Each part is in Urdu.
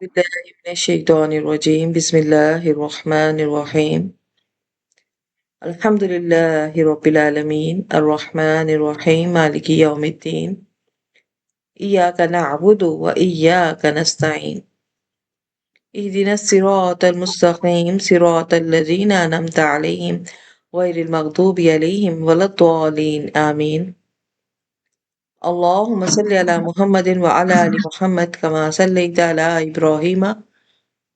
بالله من الشيطان الرجيم بسم الله الرحمن الرحيم الحمد لله رب العالمين الرحمن الرحيم مالك يوم الدين إياك نعبد وإياك نستعين اهدنا الصراط المستقيم صراط الذين أنعمت عليهم غير المغضوب عليهم ولا الضالين آمين اللهم صل على محمد وعلى آل محمد كما صليت على إبراهيم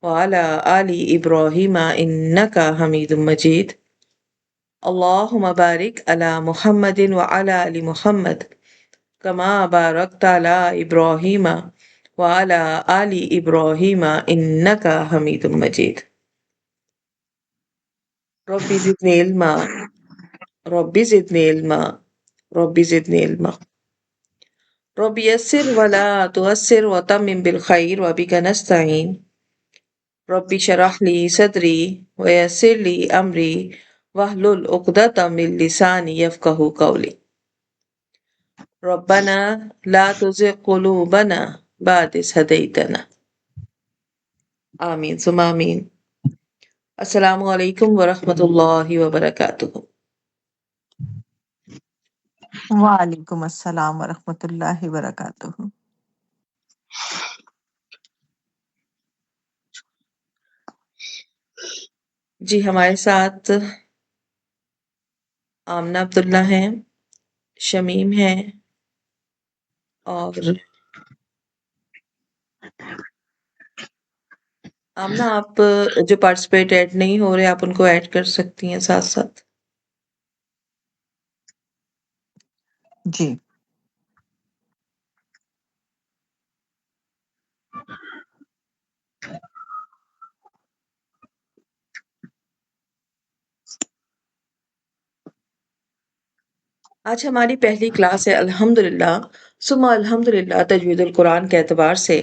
وعلى آل إبراهيم إنك حميد مجيد اللهم بارك على محمد وعلى آل محمد كما باركت على إبراهيم وعلى آل إبراهيم إنك حميد مجيد ربي زدني علما ربي زدني علما ربي زدني علما ربي يسر ولا تؤسر وتمم بالخير وبك نستعين ربي شرح لي صدري ويسر لي أمري واحلل عقدة من لساني يفقه قولي ربنا لا تزغ قلوبنا بعد إذ هديتنا آمين ثم آمين السلام علیکم ورحمۃ اللہ وبرکاتہ. وعلیکم السلام ورحمۃ اللہ وبرکاتہ. جی ہمارے ساتھ آمنہ عبداللہ ہیں، شمیم ہیں، اور آمنہ آپ جو پارٹیسپیٹ ایڈ نہیں ہو رہے آپ ان کو ایڈ کر سکتی ہیں ساتھ ساتھ. جی آج ہماری پہلی کلاس ہے الحمدللہ ثم الحمدللہ تجوید القرآن کے اعتبار سے.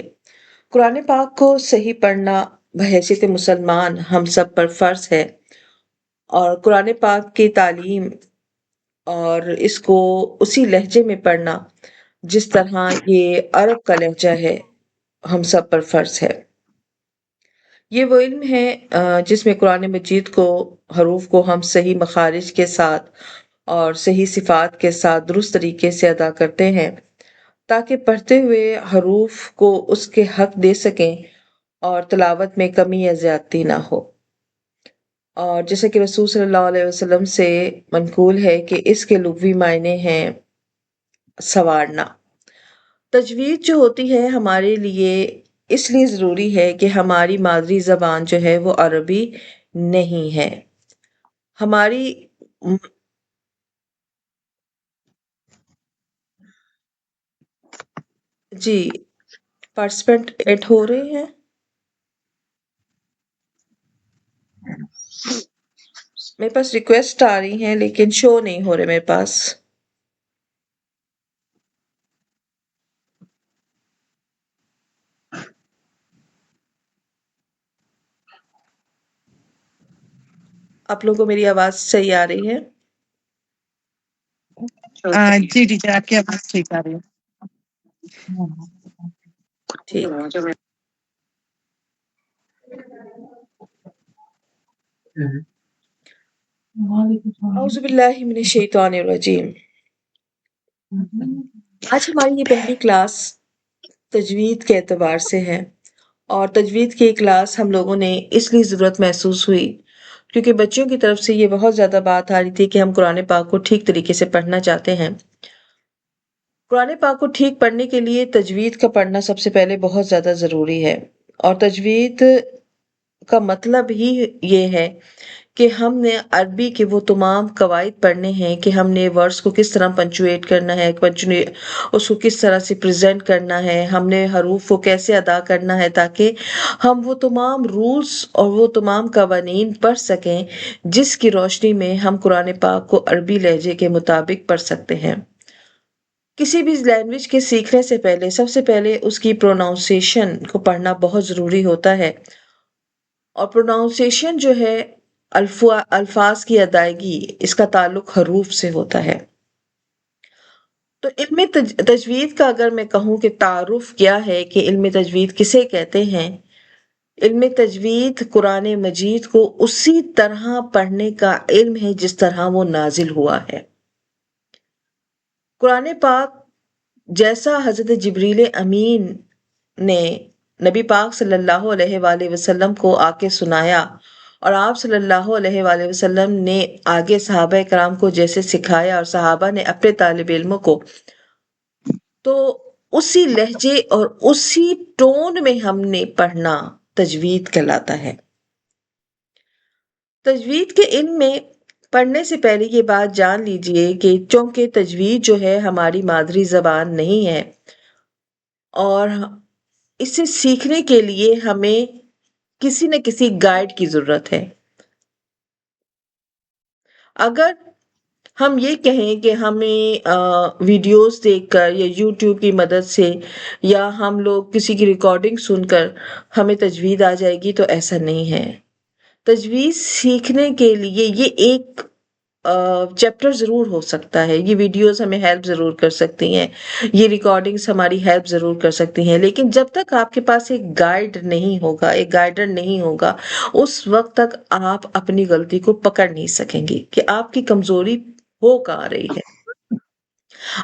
قرآن پاک کو صحیح پڑھنا بحیثیت مسلمان ہم سب پر فرض ہے، اور قرآن پاک کی تعلیم اور اس کو اسی لہجے میں پڑھنا جس طرح یہ عرب کا لہجہ ہے ہم سب پر فرض ہے. یہ وہ علم ہے جس میں قرآن مجید کو حروف کو ہم صحیح مخارج کے ساتھ اور صحیح صفات کے ساتھ درست طریقے سے ادا کرتے ہیں تاکہ پڑھتے ہوئے حروف کو اس کے حق دے سکیں اور تلاوت میں کمی یا زیادتی نہ ہو. اور جیسے کہ رسول صلی اللہ علیہ وسلم سے منقول ہے کہ اس کے لغوی معنی ہیں سنوارنا. تجوید جو ہوتی ہے ہمارے لیے اس لیے ضروری ہے کہ ہماری مادری زبان جو ہے وہ عربی نہیں ہے. ہماری جی پارٹیسپینٹ ایڈ ہو رہے ہیں. میرے پاس ریکویسٹ آ رہی ہیں لیکن شو نہیں ہو رہے میرے پاس. آپ لوگوں کو میری آواز صحیح آ رہی ہے؟ جی ٹیچر آپ کی آواز ٹھیک آ رہی ہے. ٹھیک. اعوذ باللہ من الشیطان الرجیم. آج ہماری یہ پہلی کلاس تجوید کے اعتبار سے ہے، اور تجوید کی کلاس ہم لوگوں نے اس لیے ضرورت محسوس ہوئی کیونکہ بچوں کی طرف سے یہ بہت زیادہ بات آ رہی تھی کہ ہم قرآن پاک کو ٹھیک طریقے سے پڑھنا چاہتے ہیں. قرآن پاک کو ٹھیک پڑھنے کے لیے تجوید کا پڑھنا سب سے پہلے بہت زیادہ ضروری ہے، اور تجوید کا مطلب ہی یہ ہے کہ ہم نے عربی کے وہ تمام قواعد پڑھنے ہیں کہ ہم نے ورڈز کو کس طرح پنچویٹ کرنا ہے، اس کو کس طرح سے پریزنٹ کرنا ہے، ہم نے حروف کو کیسے ادا کرنا ہے تاکہ ہم وہ تمام رولز اور وہ تمام قوانین پڑھ سکیں جس کی روشنی میں ہم قرآن پاک کو عربی لہجے کے مطابق پڑھ سکتے ہیں. کسی بھی لینگویج کے سیکھنے سے پہلے سب سے پہلے اس کی پروناؤنسیشن کو پڑھنا بہت ضروری ہوتا ہے، اور پروناؤنسیشن جو ہے الفاظ کی ادائیگی، اس کا تعلق حروف سے ہوتا ہے. تو علم تجوید کا اگر میں کہوں کہ تعارف کیا ہے کہ علم تجوید کسے کہتے ہیں، علم تجوید قرآن مجید کو اسی طرح پڑھنے کا علم ہے جس طرح وہ نازل ہوا ہے. قرآن پاک جیسا حضرت جبریل امین نے نبی پاک صلی اللہ علیہ وآلہ وسلم کو آ کے سنایا، اور آپ صلی اللہ علیہ وآلہ وسلم نے آگے صحابہ کرام کو جیسے سکھایا اور صحابہ نے اپنے طالب علموں کو، تو اسی لہجے اور اسی ٹون میں ہم نے پڑھنا تجوید کہلاتا ہے. تجوید کے علم میں پڑھنے سے پہلے یہ بات جان لیجئے کہ چونکہ تجوید جو ہے ہماری مادری زبان نہیں ہے، اور اسے سیکھنے کے لیے ہمیں کسی نہ کسی گائیڈ کی ضرورت ہے. اگر ہم یہ کہیں کہ ہمیں ویڈیوز دیکھ کر یا یوٹیوب کی مدد سے یا ہم لوگ کسی کی ریکارڈنگ سن کر ہمیں تجوید آ جائے گی، تو ایسا نہیں ہے. تجوید سیکھنے کے لیے یہ ایک چیپٹر ضرور ہو سکتا ہے، یہ ویڈیوز ہمیں ہیلپ ضرور کر سکتی ہیں، یہ ریکارڈنگز ہماری ہیلپ ضرور کر سکتی ہیں، لیکن جب تک آپ کے پاس ایک گائیڈ نہیں ہوگا، ایک گائیڈر نہیں ہوگا، اس وقت تک آپ اپنی غلطی کو پکڑ نہیں سکیں گے کہ آپ کی کمزوری ہو کہاں رہی ہے.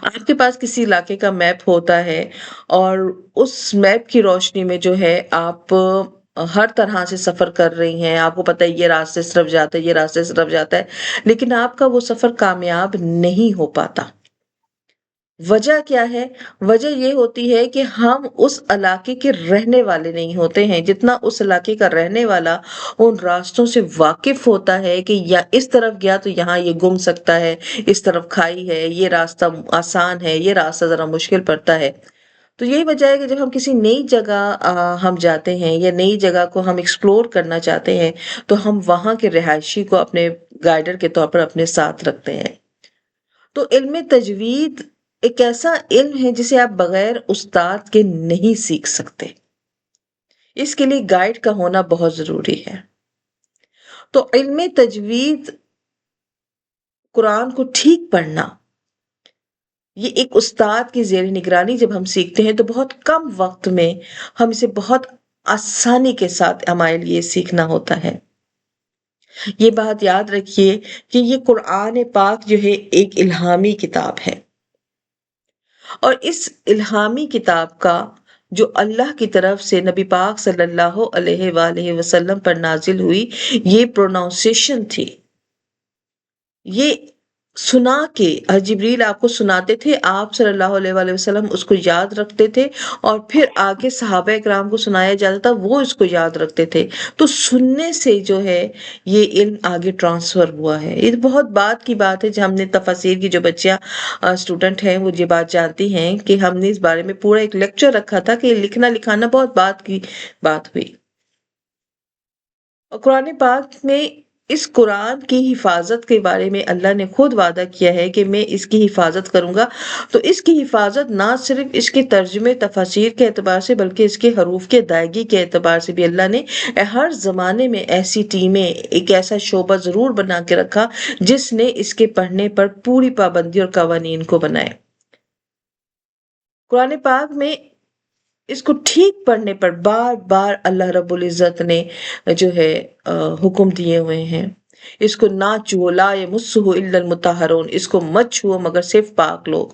آپ کے پاس کسی علاقے کا میپ ہوتا ہے، اور اس میپ کی روشنی میں جو ہے آپ ہر طرح سے سفر کر رہی ہیں، آپ کو پتہ ہے یہ راستے سے طرف جاتا ہے، یہ راستے سے طرف جاتا ہے، لیکن آپ کا وہ سفر کامیاب نہیں ہو پاتا. وجہ کیا ہے؟ وجہ یہ ہوتی ہے کہ ہم اس علاقے کے رہنے والے نہیں ہوتے ہیں. جتنا اس علاقے کا رہنے والا ان راستوں سے واقف ہوتا ہے کہ یا اس طرف گیا تو یہاں یہ گم سکتا ہے، اس طرف کھائی ہے، یہ راستہ آسان ہے، یہ راستہ ذرا مشکل پڑتا ہے. تو یہی وجہ ہے کہ جب ہم کسی نئی جگہ ہم جاتے ہیں یا نئی جگہ کو ہم ایکسپلور کرنا چاہتے ہیں، تو ہم وہاں کے رہائشی کو اپنے گائیڈر کے طور پر اپنے ساتھ رکھتے ہیں. تو علم تجوید ایک ایسا علم ہے جسے آپ بغیر استاد کے نہیں سیکھ سکتے. اس کے لیے گائیڈ کا ہونا بہت ضروری ہے. تو علم تجوید، قرآن کو ٹھیک پڑھنا، یہ ایک استاد کی زیر نگرانی جب ہم سیکھتے ہیں تو بہت کم وقت میں ہم اسے بہت آسانی کے ساتھ ہمارے لیے سیکھنا ہوتا ہے. یہ بات یاد رکھیے کہ یہ قرآن پاک جو ہے ایک الہامی کتاب ہے، اور اس الہامی کتاب کا جو اللہ کی طرف سے نبی پاک صلی اللہ علیہ وآلہ وسلم پر نازل ہوئی، یہ پروناؤنسیشن تھی. یہ سنا کے جبریل آپ کو سناتے تھے، آپ صلی اللہ علیہ وآلہ وسلم اس کو یاد رکھتے تھے، اور پھر آگے صحابہ کرام کو سنایا جاتا تھا، وہ اس کو یاد رکھتے تھے. تو سننے سے جو ہے یہ علم آگے ٹرانسفر ہوا ہے. یہ بہت بات کی بات ہے. جو ہم نے تفاسیر کی جو بچیاں اسٹوڈنٹ ہیں وہ یہ بات جانتی ہیں کہ ہم نے اس بارے میں پورا ایک لیکچر رکھا تھا کہ لکھنا لکھانا بہت بات کی بات ہوئی. اور قرآن پاک میں اس قرآن کی حفاظت کے بارے میں اللہ نے خود وعدہ کیا ہے کہ میں اس کی حفاظت کروں گا. تو اس کی حفاظت نہ صرف اس کے ترجمے تفاسیر کے اعتبار سے بلکہ اس کے حروف کے ادائیگی کے اعتبار سے بھی اللہ نے ہر زمانے میں ایسی ٹیمیں، ایک ایسا شعبہ ضرور بنا کے رکھا جس نے اس کے پڑھنے پر پوری پابندی اور قوانین کو بنائے. قرآن پاک میں اس کو ٹھیک پڑھنے پر بار بار اللہ رب العزت نے جو ہے حکم دیے ہوئے ہیں. اس کو نہ چھو، لا یمسہ الا المطہرون، اس کو مت چھو مگر صرف پاک لوگ.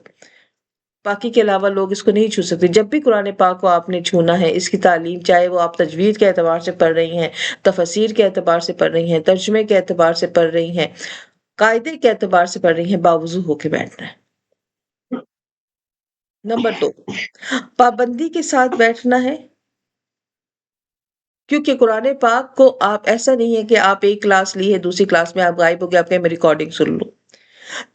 پاکی کے علاوہ لوگ اس کو نہیں چھو سکتے. جب بھی قرآن پاک کو آپ نے چھونا ہے، اس کی تعلیم چاہے وہ آپ تجوید کے اعتبار سے پڑھ رہی ہیں، تفسیر کے اعتبار سے پڑھ رہی ہیں، ترجمے کے اعتبار سے پڑھ رہی ہیں، قاعدے کے اعتبار سے پڑھ رہی ہیں، باوضو ہو کے بیٹھنا ہے. نمبر 2، پابندی کے ساتھ بیٹھنا ہے. کیونکہ قرآن پاک کو آپ ایسا نہیں ہے کہ آپ ایک کلاس لی ہے، دوسری کلاس میں آپ غائب ہو گئے، آپ کہیں میں ریکارڈنگ سن لوں.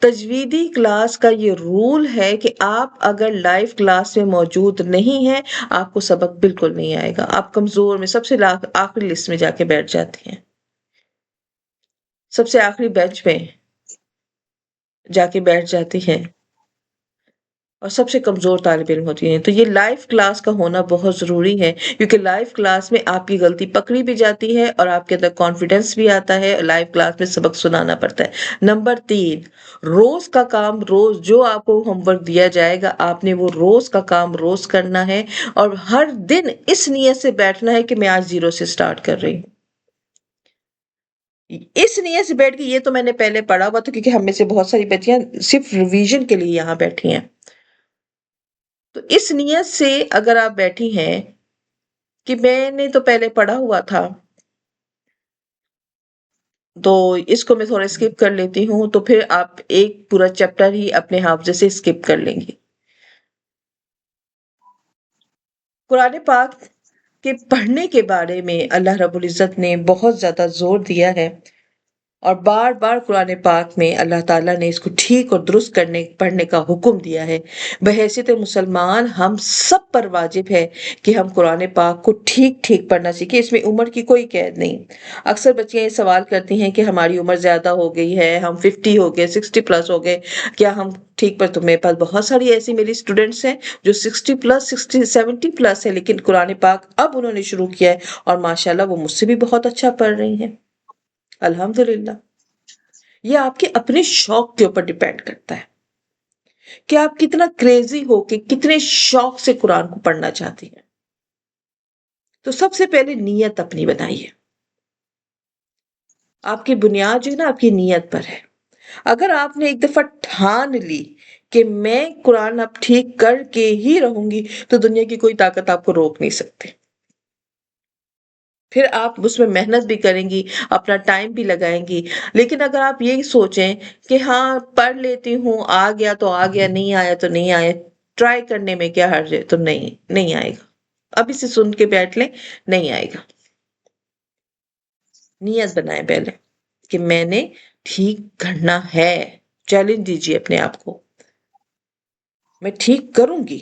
تجویدی کلاس کا یہ رول ہے کہ آپ اگر لائیو کلاس میں موجود نہیں ہیں، آپ کو سبق بالکل نہیں آئے گا. آپ کمزور میں سب سے آخری لسٹ میں جا کے بیٹھ جاتی ہیں، سب سے آخری بینچ میں جا کے بیٹھ جاتی ہیں اور سب سے کمزور طالب علم ہوتی ہیں. تو یہ لائیو کلاس کا ہونا بہت ضروری ہے، کیونکہ لائیو کلاس میں آپ کی غلطی پکڑی بھی جاتی ہے اور آپ کے اندر کانفیڈنس بھی آتا ہے. لائیو کلاس میں سبق سنانا پڑتا ہے. نمبر 3، روز کا کام روز، جو آپ کو ہوم ورک دیا جائے گا آپ نے وہ روز کا کام روز کرنا ہے، اور ہر دن اس نیت سے بیٹھنا ہے کہ میں آج 0 سے سٹارٹ کر رہی ہوں. اس نیت سے بیٹھ کے، یہ تو میں نے پہلے پڑھا ہوا تھا کیونکہ ہم میں سے بہت ساری بچیاں صرف ریویژن کے لیے یہاں بیٹھی ہیں. تو اس نیت سے اگر آپ بیٹھی ہیں کہ میں نے تو پہلے پڑھا ہوا تھا تو اس کو میں تھوڑا اسکپ کر لیتی ہوں، تو پھر آپ ایک پورا چیپٹر ہی اپنے حافظے سے اسکپ کر لیں گے. قرآن پاک کے پڑھنے کے بارے میں اللہ رب العزت نے بہت زیادہ زور دیا ہے، اور بار بار قرآن پاک میں اللہ تعالیٰ نے اس کو ٹھیک اور درست پڑھنے کا حکم دیا ہے. بحیثیت مسلمان ہم سب پر واجب ہے کہ ہم قرآن پاک کو ٹھیک ٹھیک پڑھنا سیکھیں. اس میں عمر کی کوئی قید نہیں. اکثر بچیاں یہ سوال کرتی ہیں کہ ہماری عمر زیادہ ہو گئی ہے، ہم 50 ہو گئے، 60 پلس ہو گئے، کیا ہم ٹھیک پر؟ تو میرے پاس بہت ساری ایسی میری اسٹوڈنٹس ہیں جو 60 پلس، 60 70 پلس ہے، لیکن قرآن پاک اب انہوں نے شروع کیا ہے اور ماشاءاللہ وہ مجھ سے بھی بہت اچھا پڑھ رہی ہیں. الحمدللہ. یہ آپ کے اپنے شوق کے اوپر ڈیپینڈ کرتا ہے کہ آپ کتنا کریزی ہو کے کتنے شوق سے قرآن کو پڑھنا چاہتی ہیں. تو سب سے پہلے نیت اپنی بنائیے. آپ کی بنیاد جو ہے نا آپ کی نیت پر ہے. اگر آپ نے ایک دفعہ ٹھان لی کہ میں قرآن اب ٹھیک کر کے ہی رہوں گی، تو دنیا کی کوئی طاقت آپ کو روک نہیں سکتی. پھر آپ اس میں محنت بھی کریں گی، اپنا ٹائم بھی لگائیں گی. لیکن اگر آپ یہی سوچیں کہ ہاں پڑھ لیتی ہوں، آ گیا تو آ گیا، نہیں آیا تو نہیں آیا، ٹرائی کرنے میں کیا حرج ہے، تو نہیں آئے گا. اب اسے سن کے بیٹھ لیں، نہیں آئے گا. نیت بنائیں پہلے کہ میں نے ٹھیک کرنا ہے. چیلنج دیجیے اپنے آپ کو، میں ٹھیک کروں گی.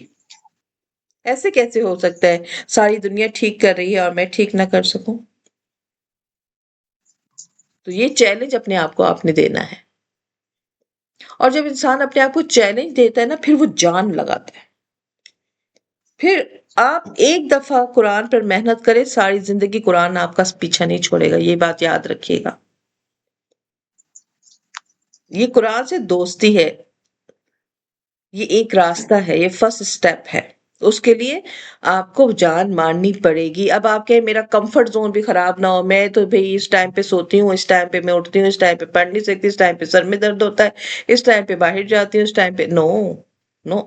ایسے کیسے ہو سکتا ہے ساری دنیا ٹھیک کر رہی ہے اور میں ٹھیک نہ کر سکوں؟ تو یہ چیلنج اپنے آپ کو آپ نے دینا ہے. اور جب انسان اپنے آپ کو چیلنج دیتا ہے نا، پھر وہ جان لگاتا ہے. پھر آپ ایک دفعہ قرآن پر محنت کریں، ساری زندگی قرآن آپ کا پیچھا نہیں چھوڑے گا. یہ بات یاد رکھیے گا. یہ قرآن سے دوستی ہے، یہ ایک راستہ ہے، یہ فرسٹ سٹیپ ہے. اس کے لیے آپ کو جان مارنی پڑے گی. اب آپ کہیں میرا کمفرٹ زون بھی خراب نہ ہو، میں تو بھئی اس ٹائم پہ سوتی ہوں، اس ٹائم پہ میں اٹھتی ہوں، اس ٹائم پہ پڑھ نہیں سکتی، اس ٹائم پہ سر میں درد ہوتا ہے، اس ٹائم پہ باہر جاتی ہوں، اس ٹائم پہ نو.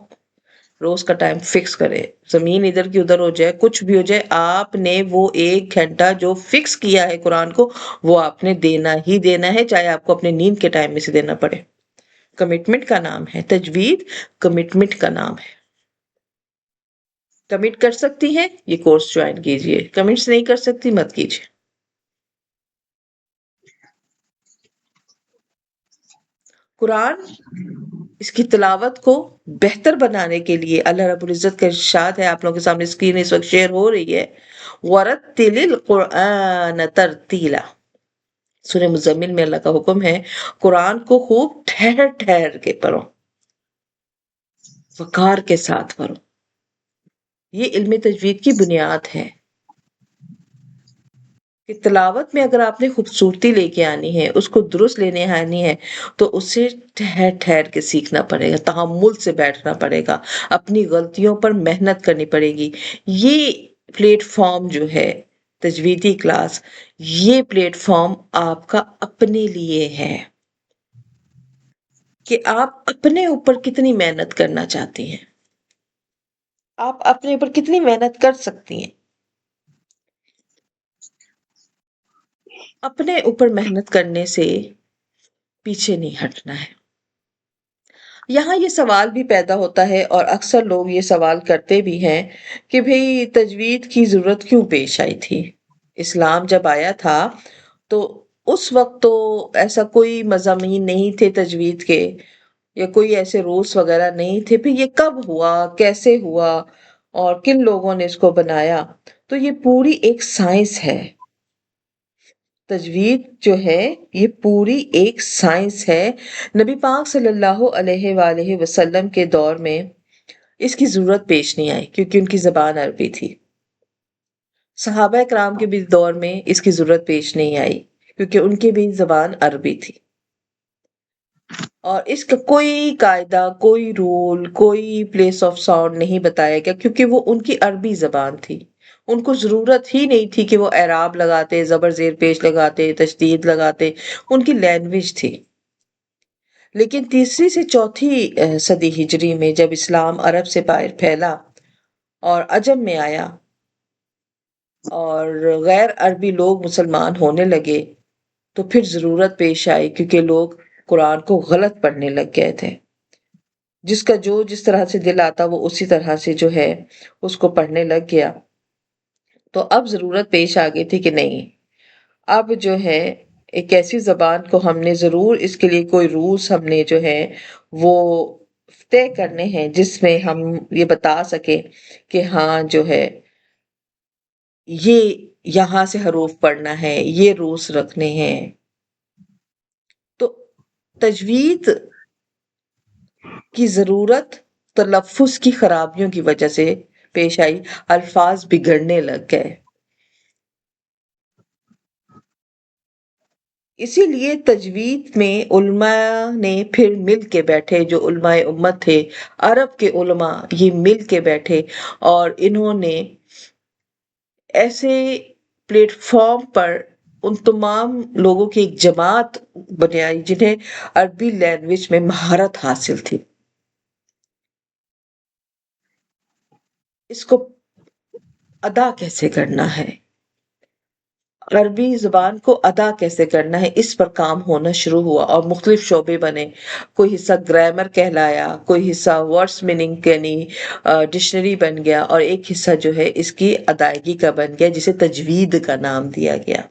روز کا ٹائم فکس کرے. زمین ادھر کی ادھر ہو جائے، کچھ بھی ہو جائے، آپ نے وہ 1 گھنٹہ جو فکس کیا ہے قرآن کو، وہ آپ نے دینا ہی دینا ہے، چاہے آپ کو اپنے نیند کے ٹائم میں سے دینا پڑے. کمٹمنٹ کا نام ہے تجوید، کمٹمنٹ کا نام ہے. کمٹ کر سکتی ہیں یہ کورس جوائن کیجئے، کمنٹس نہیں کر سکتی مت کیجئے. قرآن اس کی تلاوت کو بہتر بنانے کے لیے اللہ رب العزت کا ارشاد ہے، آپ لوگوں کے سامنے اسکرین اس وقت شیئر ہو رہی ہے، وَرَتِّلِ الْقُرْآنَ تَرْتِیلًا. سورہ مزمل میں اللہ کا حکم ہے قرآن کو خوب ٹھہر ٹھہر کے پڑھو، وقار کے ساتھ پڑھو. یہ علم تجوید کی بنیاد ہے کہ تلاوت میں اگر آپ نے خوبصورتی لے کے آنی ہے، اس کو درست لینے آنی ہے، تو اسے ٹھہر ٹھہر کے سیکھنا پڑے گا، تحمل سے بیٹھنا پڑے گا، اپنی غلطیوں پر محنت کرنی پڑے گی. یہ پلیٹ فارم جو ہے تجویدی کلاس، یہ پلیٹ فارم آپ کا اپنے لیے ہے کہ آپ اپنے اوپر کتنی محنت کرنا چاہتی ہیں، آپ اپنے اوپر کتنی محنت کر سکتی ہیں. اپنے اوپر محنت کرنے سے پیچھے نہیں ہٹنا ہے. یہاں یہ سوال بھی پیدا ہوتا ہے اور اکثر لوگ یہ سوال کرتے بھی ہیں کہ بھئی تجوید کی ضرورت کیوں پیش آئی تھی؟ اسلام جب آیا تھا تو اس وقت تو ایسا کوئی مضامین نہیں تھے تجوید کے، یا کوئی ایسے رولس وغیرہ نہیں تھے. پھر یہ کب ہوا، کیسے ہوا، اور کن لوگوں نے اس کو بنایا؟ تو یہ پوری ایک سائنس ہے. تجوید جو ہے یہ پوری ایک سائنس ہے. نبی پاک صلی اللہ علیہ وآلہ وسلم کے دور میں اس کی ضرورت پیش نہیں آئی کیونکہ ان کی زبان عربی تھی. صحابہ کرام کے بھی دور میں اس کی ضرورت پیش نہیں آئی کیونکہ ان کی بھی زبان عربی تھی. اور اس کا کوئی قاعدہ، کوئی رول، کوئی پلیس آف ساؤنڈ نہیں بتایا گیا کیونکہ وہ ان کی عربی زبان تھی. ان کو ضرورت ہی نہیں تھی کہ وہ اعراب لگاتے، زبر زیر پیش لگاتے، تشدید لگاتے. ان کی لینگویج تھی. لیکن تیسری سے چوتھی صدی ہجری میں جب اسلام عرب سے باہر پھیلا اور عجم میں آیا اور غیر عربی لوگ مسلمان ہونے لگے، تو پھر ضرورت پیش آئی کیونکہ لوگ قرآن کو غلط پڑھنے لگ گئے تھے. جس کا جو جس طرح سے دل آتا وہ اسی طرح سے جو ہے اس کو پڑھنے لگ گیا. تو اب ضرورت پیش آ گئی تھی کہ نہیں، اب جو ہے ایک ایسی زبان کو ہم نے ضرور اس کے لیے کوئی رولز ہم نے جو ہے وہ طے کرنے ہیں جس میں ہم یہ بتا سکیں کہ ہاں جو ہے یہ یہاں سے حروف پڑھنا ہے، یہ رولز رکھنے ہیں. تو تجوید کی ضرورت تلفظ کی خرابیوں کی وجہ سے پیش آئی، الفاظ بگڑنے لگ گئے. اسی لیے تجوید میں علماء نے پھر مل کے بیٹھے، جو علماء امت تھے عرب کے علماء، یہ مل کے بیٹھے اور انہوں نے ایسے پلیٹ فارم پر ان تمام لوگوں کی ایک جماعت بنائی جنہیں عربی لینگویج میں مہارت حاصل تھی. اس کو ادا کیسے کرنا ہے، عربی زبان کو ادا کیسے کرنا ہے، اس پر کام ہونا شروع ہوا اور مختلف شعبے بنے. کوئی حصہ گرامر کہلایا، کوئی حصہ ورڈز میننگ یعنی ڈکشنری بن گیا، اور ایک حصہ جو ہے اس کی ادائیگی کا بن گیا جسے تجوید کا نام دیا گیا.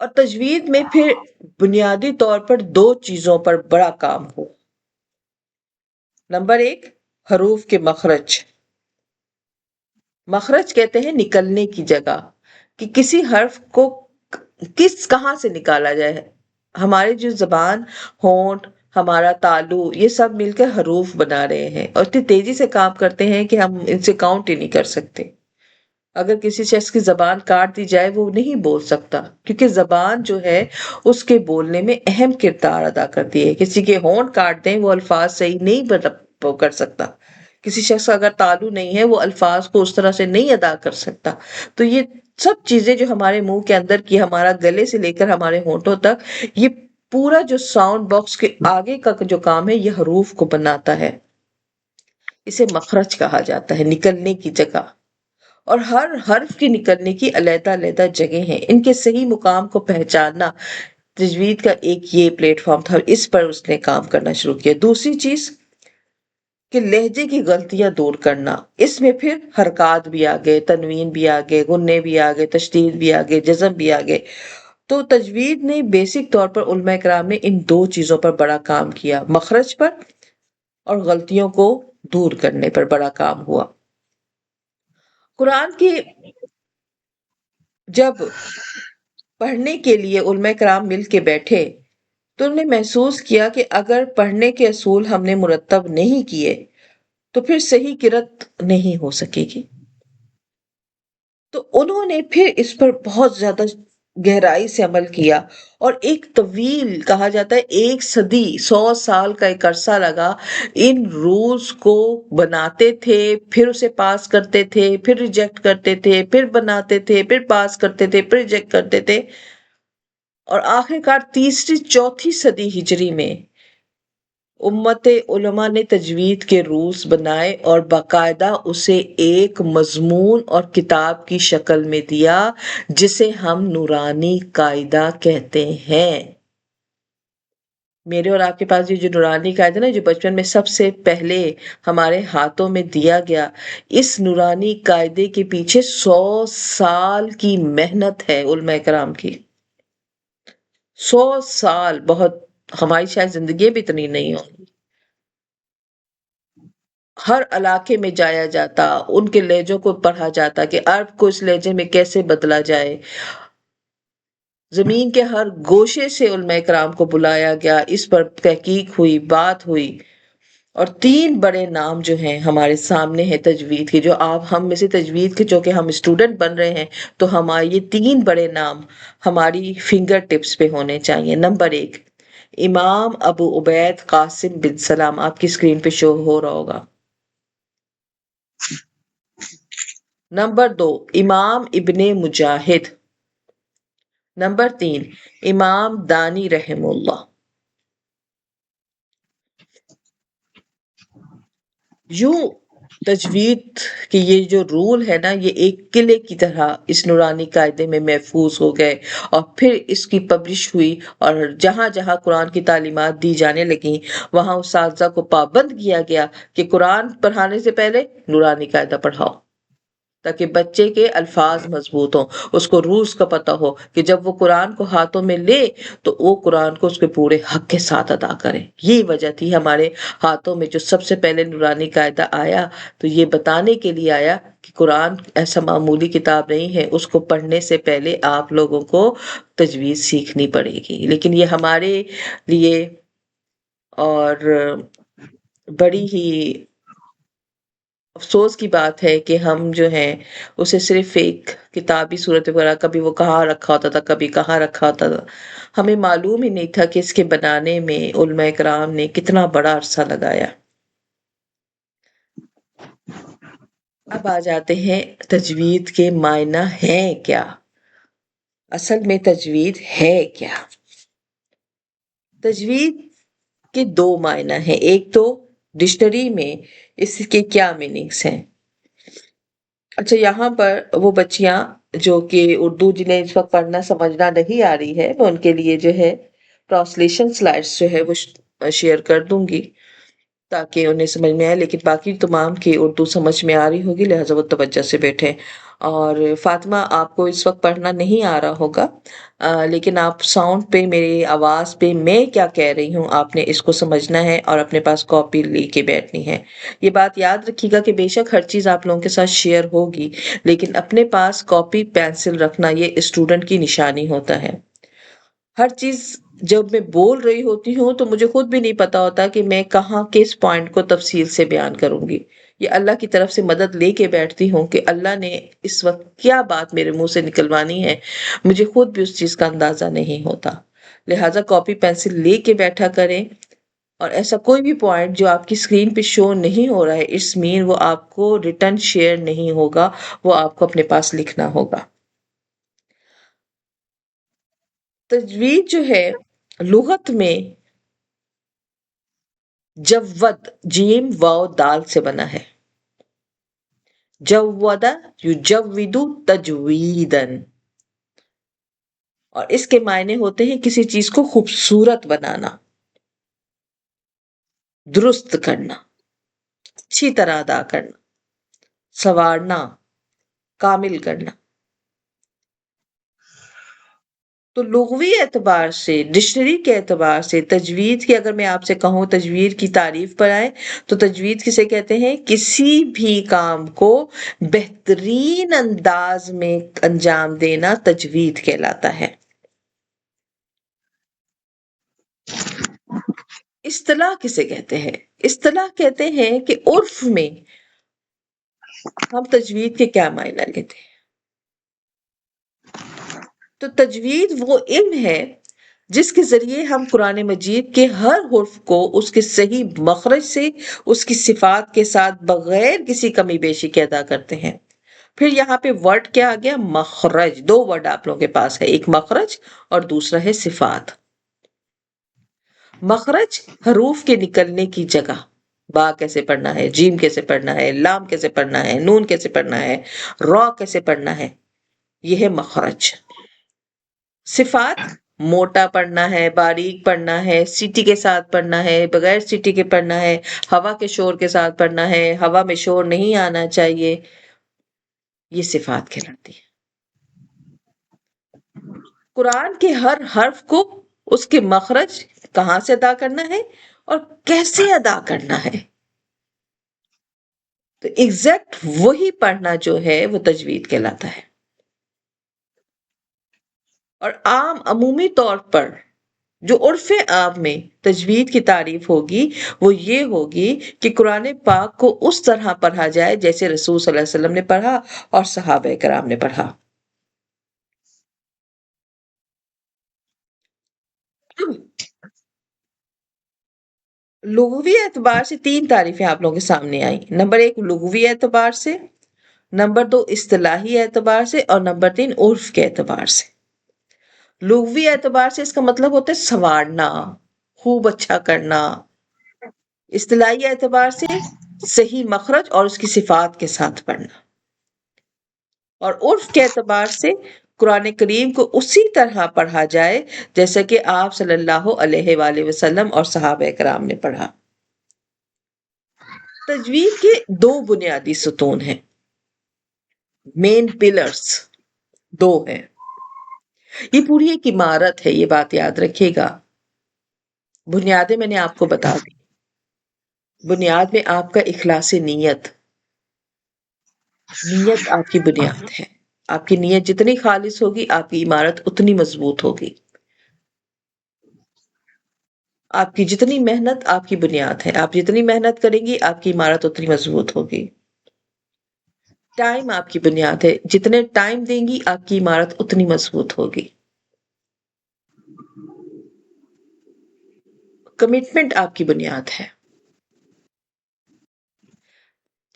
اور تجوید میں پھر بنیادی طور پر دو چیزوں پر بڑا کام ہو. نمبر ایک، حروف کے مخرج. مخرج کہتے ہیں نکلنے کی جگہ، کہ کسی حرف کو کہاں سے نکالا جائے. ہماری جو زبان، ہونٹ، ہمارا تالو، یہ سب مل کر حروف بنا رہے ہیں اور اتنی تیزی سے کام کرتے ہیں کہ ہم ان سے کاؤنٹ ہی نہیں کر سکتے. اگر کسی شخص کی زبان کاٹ دی جائے وہ نہیں بول سکتا کیونکہ زبان جو ہے اس کے بولنے میں اہم کردار ادا کرتی ہے. کسی کے ہونٹ کاٹ دیں وہ الفاظ صحیح نہیں وہ کر سکتا. کسی شخص کا اگر تالو نہیں ہے وہ الفاظ کو اس طرح سے نہیں ادا کر سکتا. تو یہ سب چیزیں جو ہمارے منہ کے اندر کی، ہمارا گلے سے لے کر ہمارے ہونٹوں تک، یہ پورا جو ساؤنڈ باکس کے آگے کا جو کام ہے یہ حروف کو بناتا ہے. اسے مخرج کہا جاتا ہے، نکلنے کی جگہ. اور ہر حرف کی نکلنے کی علیحدہ علیحدہ جگہ ہیں. ان کے صحیح مقام کو پہچاننا تجوید کا ایک یہ پلیٹ فارم تھا، اس پر اس نے کام کرنا شروع کیا. دوسری چیز کہ لہجے کی غلطیاں دور کرنا. اس میں پھر حرکات بھی آ گئے، تنوین بھی آ گئے، غنے بھی آ گئے، تشدید بھی آ گئے، جزم بھی آ گئے. تو تجوید نے بیسک طور پر علماء کرام نے ان دو چیزوں پر بڑا کام کیا، مخرج پر اور غلطیوں کو دور کرنے پر بڑا کام ہوا. قرآن کی جب پڑھنے کے لیے علماء کرام مل کے بیٹھے تو انہوں نے محسوس کیا کہ اگر پڑھنے کے اصول ہم نے مرتب نہیں کیے تو پھر صحیح قرأت نہیں ہو سکے گی. تو انہوں نے پھر اس پر بہت زیادہ گہرائی سے عمل کیا اور ایک طویل، کہا جاتا ہے 1 صدی 100 سال کا ایک عرصہ لگا ان رولز کو بناتے تھے، پھر اسے پاس کرتے تھے، پھر ریجیکٹ کرتے تھے، پھر بناتے تھے، پھر پاس کرتے تھے، پھر ریجیکٹ کرتے تھے، اور آخرکار تیسری چوتھی صدی ہجری میں امت علماء نے تجوید کے رولز بنائے اور باقاعدہ اسے ایک مضمون اور کتاب کی شکل میں دیا جسے ہم نورانی قاعدہ کہتے ہیں. میرے اور آپ کے پاس یہ جو نورانی قاعدہ نا، جو بچپن میں سب سے پہلے ہمارے ہاتھوں میں دیا گیا، اس نورانی قاعدے کے پیچھے 100 سال کی محنت ہے علماء کرام کی. 100 سال، بہت، ہماری شاید زندگی بھی اتنی نہیں ہوگی. ہر علاقے میں جایا جاتا، ان کے لہجوں کو پڑھا جاتا کہ عرب کو اس لہجے میں کیسے بدلا جائے. زمین کے ہر گوشے سے علماء کرام کو بلایا گیا، اس پر تحقیق ہوئی، بات ہوئی. اور 3 بڑے نام جو ہیں ہمارے سامنے ہیں تجوید کے، جو آپ ہم میں سے تجوید کے جو کہ ہم اسٹوڈنٹ بن رہے ہیں، تو ہمارے یہ 3 بڑے نام ہماری فنگر ٹپس پہ ہونے چاہیے. نمبر 1، امام ابو عبید قاسم بن سلام. آپ کی اسکرین پہ شو ہو رہا ہوگا. نمبر 2، امام ابن مجاہد. نمبر 3، امام دانی رحم اللہ. یوں تجوید کے یہ جو رول ہے نا، یہ ایک قلعے کی طرح اس نورانی قاعدے میں محفوظ ہو گئے، اور پھر اس کی پبلش ہوئی، اور جہاں جہاں قرآن کی تعلیمات دی جانے لگیں وہاں اساتذہ کو پابند کیا گیا کہ قرآن پڑھانے سے پہلے نورانی قاعدہ پڑھاؤ، تاکہ بچے کے الفاظ مضبوط ہوں، اس کو رولز کا پتہ ہو کہ جب وہ قرآن کو ہاتھوں میں لے تو وہ قرآن کو اس کے پورے حق کے ساتھ ادا کرے. یہی وجہ تھی ہمارے ہاتھوں میں جو سب سے پہلے نورانی قاعدہ آیا، تو یہ بتانے کے لیے آیا کہ قرآن ایسا معمولی کتاب نہیں ہے، اس کو پڑھنے سے پہلے آپ لوگوں کو تجوید سیکھنی پڑے گی. لیکن یہ ہمارے لیے اور بڑی ہی افسوس کی بات ہے کہ ہم جو ہیں اسے صرف ایک کتابی صورت وغیرہ، کبھی وہ کہاں رکھا ہوتا تھا، کبھی کہاں رکھا ہوتا تھا، ہمیں معلوم ہی نہیں تھا کہ اس کے بنانے میں علماء کرام نے کتنا بڑا عرصہ لگایا. اب آ جاتے ہیں تجوید کے معنی ہیں کیا. اصل میں تجوید ہے کیا؟ تجوید کے 2 معنی ہیں. ایک تو ڈکشنری میں اس کے کیا میننگس ہیں. اچھا، یہاں پر وہ بچیاں جو کہ اردو جنہیں اس وقت پڑھنا سمجھنا نہیں آ رہی ہے، میں ان کے لیے جو ہے ٹرانسلیشن سلائڈس جو ہے وہ شیئر کر دوں گی تاکہ انہیں سمجھ میں آئے، لیکن باقی تمام کی اردو سمجھ میں آ رہی ہوگی، لہٰذا وہ توجہ سے بیٹھیں. اور فاطمہ، آپ کو اس وقت پڑھنا نہیں آ رہا ہوگا، لیکن آپ ساؤنڈ پہ، میری آواز پہ میں کیا کہہ رہی ہوں آپ نے اس کو سمجھنا ہے اور اپنے پاس کاپی لے کے بیٹھنی ہے. یہ بات یاد رکھیے گا کہ بے شک ہر چیز آپ لوگوں کے ساتھ شیئر ہوگی، لیکن اپنے پاس کاپی پینسل رکھنا یہ اسٹوڈنٹ کی نشانی ہوتا ہے. ہر چیز جب میں بول رہی ہوتی ہوں تو مجھے خود بھی نہیں پتا ہوتا کہ میں کہاں کس پوائنٹ کو تفصیل سے بیان کروں گی. یہ اللہ کی طرف سے مدد لے کے بیٹھتی ہوں کہ اللہ نے اس وقت کیا بات میرے منہ سے نکلوانی ہے، مجھے خود بھی اس چیز کا اندازہ نہیں ہوتا. لہٰذا کاپی پینسل لے کے بیٹھا کریں، اور ایسا کوئی بھی پوائنٹ جو آپ کی اسکرین پہ شو نہیں ہو رہا ہے، اس مین وہ آپ کو ریٹرن شیئر نہیں ہوگا، وہ آپ کو اپنے پاس لکھنا ہوگا. تجوید جو ہے لغت میں جود، جیم واو دال سے بنا ہے. جود یجود تجویدن، اور اس کے معنی ہوتے ہیں کسی چیز کو خوبصورت بنانا، درست کرنا، اچھی طرح ادا کرنا، سنوارنا، کامل کرنا. تو لغوی اعتبار سے، ڈکشنری کے اعتبار سے تجوید کی، اگر میں آپ سے کہوں تجوید کی تعریف پر آئے تو تجوید کسے کہتے ہیں؟ کسی بھی کام کو بہترین انداز میں انجام دینا تجوید کہلاتا ہے. اصطلاح کسے کہتے ہیں؟ اصطلاح کہتے ہیں کہ عرف میں ہم تجوید کے کیا معنی لیتے ہیں. تو تجوید وہ علم ہے جس کے ذریعے ہم قرآن مجید کے ہر حرف کو اس کے صحیح مخرج سے اس کی صفات کے ساتھ بغیر کسی کمی بیشی کے ادا کرتے ہیں. پھر یہاں پہ ورڈ کیا آ گیا؟ مخرج. دو ورڈ آپ لوگوں کے پاس ہے، ایک مخرج اور دوسرا ہے صفات. مخرج حروف کے نکلنے کی جگہ. با کیسے پڑھنا ہے، جیم کیسے پڑھنا ہے، لام کیسے پڑھنا ہے، نون کیسے پڑھنا ہے، را کیسے پڑھنا ہے، یہ ہے مخرج. صفات، موٹا پڑھنا ہے، باریک پڑھنا ہے، سیٹی کے ساتھ پڑھنا ہے، بغیر سیٹی کے پڑھنا ہے، ہوا کے شور کے ساتھ پڑھنا ہے، ہوا میں شور نہیں آنا چاہیے، یہ صفات کہلاتی ہے. قرآن کے ہر حرف کو اس کے مخرج کہاں سے ادا کرنا ہے اور کیسے ادا کرنا ہے، تو ایگزیکٹ وہی پڑھنا جو ہے وہ تجوید کہلاتا ہے. اور عمومی طور پر جو عرف عام میں تجوید کی تعریف ہوگی وہ یہ ہوگی کہ قرآن پاک کو اس طرح پڑھا جائے جیسے رسول صلی اللہ علیہ وسلم نے پڑھا اور صحابہ کرام نے پڑھا. لغوی اعتبار سے تین تعریفیں آپ لوگوں کے سامنے آئیں. نمبر ایک لغوی اعتبار سے، نمبر دو اصطلاحی اعتبار سے، اور نمبر تین عرف کے اعتبار سے. لغوی اعتبار سے اس کا مطلب ہوتا ہے سنوارنا، خوب اچھا کرنا. اصطلاحی اعتبار سے صحیح مخرج اور اس کی صفات کے ساتھ پڑھنا. اور عرف کے اعتبار سے قرآن کریم کو اسی طرح پڑھا جائے جیسا کہ آپ صلی اللہ علیہ وآلہ وسلم اور صحابہ کرام نے پڑھا. تجوید کے دو بنیادی ستون ہیں، مین پلرز دو ہیں. یہ پوری ایک عمارت ہے، یہ بات یاد رکھیے گا. بنیادیں میں نے آپ کو بتا دی. بنیاد میں آپ کا اخلاص نیت، نیت آپ کی بنیاد ہے. آپ کی نیت جتنی خالص ہوگی آپ کی عمارت اتنی مضبوط ہوگی. آپ کی جتنی محنت آپ کی بنیاد ہے، آپ جتنی محنت کریں گی آپ کی عمارت اتنی مضبوط ہوگی. ٹائم آپ کی بنیاد ہے، جتنے ٹائم دیں گی آپ کی عمارت اتنی مضبوط ہوگی. کمٹمنٹ آپ کی بنیاد ہے.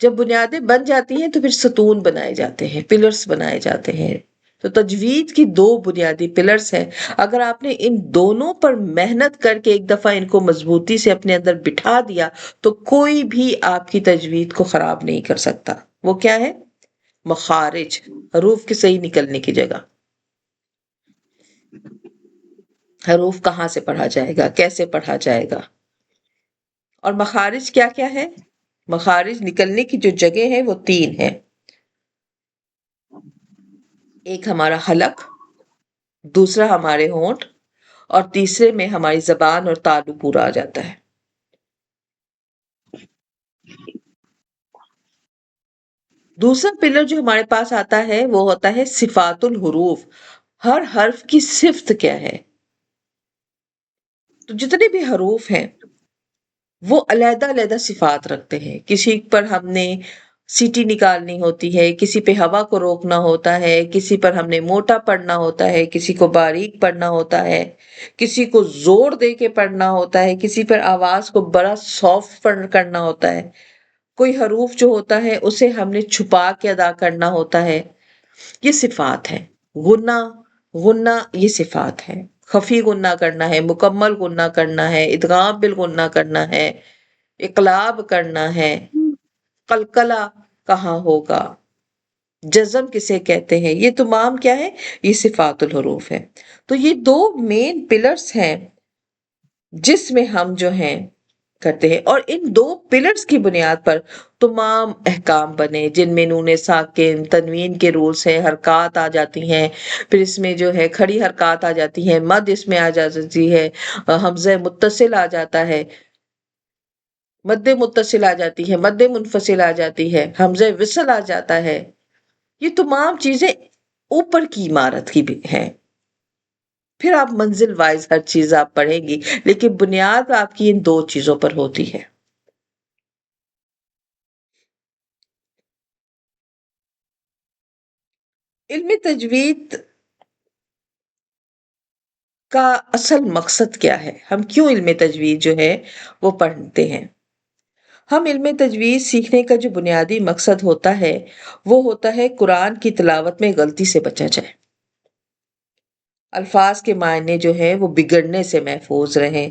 جب بنیادیں بن جاتی ہیں تو پھر ستون بنائے جاتے ہیں، پلرز بنائے جاتے ہیں. تو تجوید کی دو بنیادی پلرز ہیں. اگر آپ نے ان دونوں پر محنت کر کے ایک دفعہ ان کو مضبوطی سے اپنے اندر بٹھا دیا تو کوئی بھی آپ کی تجوید کو خراب نہیں کر سکتا. وہ کیا ہے؟ مخارج، حروف کے صحیح نکلنے کی جگہ. حروف کہاں سے پڑھا جائے گا، کیسے پڑھا جائے گا. اور مخارج کیا کیا ہے؟ مخارج نکلنے کی جو جگہ ہے وہ تین ہے. ایک ہمارا حلق، دوسرا ہمارے ہونٹ، اور تیسرے میں ہماری زبان اور تالو پورا آ جاتا ہے. دوسرا پلر جو ہمارے پاس آتا ہے وہ ہوتا ہے صفات الحروف. ہر حرف کی صفت کیا ہے. تو جتنے بھی حروف ہیں وہ علیحدہ علیحدہ صفات رکھتے ہیں. کسی پر ہم نے سیٹی نکالنی ہوتی ہے، کسی پہ ہوا کو روکنا ہوتا ہے، کسی پر ہم نے موٹا پڑھنا ہوتا ہے، کسی کو باریک پڑھنا ہوتا ہے، کسی کو زور دے کے پڑھنا ہوتا ہے، کسی پر آواز کو بڑا سافٹ کرنا ہوتا ہے. کوئی حروف جو ہوتا ہے اسے ہم نے چھپا کے ادا کرنا ہوتا ہے. یہ صفات ہے. غنہ، غنہ یہ صفات ہے. خفی غنہ کرنا ہے، مکمل غنہ کرنا ہے، ادغام بالغنہ کرنا ہے، اقلاب کرنا ہے، قلقلہ کہاں ہوگا، جزم کسے کہتے ہیں، یہ تمام کیا ہے؟ یہ صفات الحروف ہے. تو یہ دو مین پلرز ہیں جس میں ہم جو ہیں کرتے ہیں. اور ان دو پلرز کی بنیاد پر تمام احکام بنے جن میں نون ساکن تنوین کے رولز ہیں، حرکات آ جاتی ہیں. پھر اس میں جو ہے کھڑی حرکات آ جاتی ہیں، مد اس میں آ جاتی ہے، حمزہ متصل آ جاتا ہے، مد متصل آ جاتی ہے، مد منفصل آ جاتی ہے، حمزہ وصل آ جاتا ہے. یہ تمام چیزیں اوپر کی عمارت کی بھی ہیں. پھر آپ منزل وائز ہر چیز آپ پڑھیں گی، لیکن بنیاد آپ کی ان 2 چیزوں پر ہوتی ہے۔ علم تجوید کا اصل مقصد کیا ہے؟ ہم کیوں علم تجوید جو ہے وہ پڑھتے ہیں؟ ہم علم تجوید سیکھنے کا جو بنیادی مقصد ہوتا ہے وہ ہوتا ہے قرآن کی تلاوت میں غلطی سے بچا جائے، الفاظ کے معنی جو ہیں وہ بگڑنے سے محفوظ رہیں،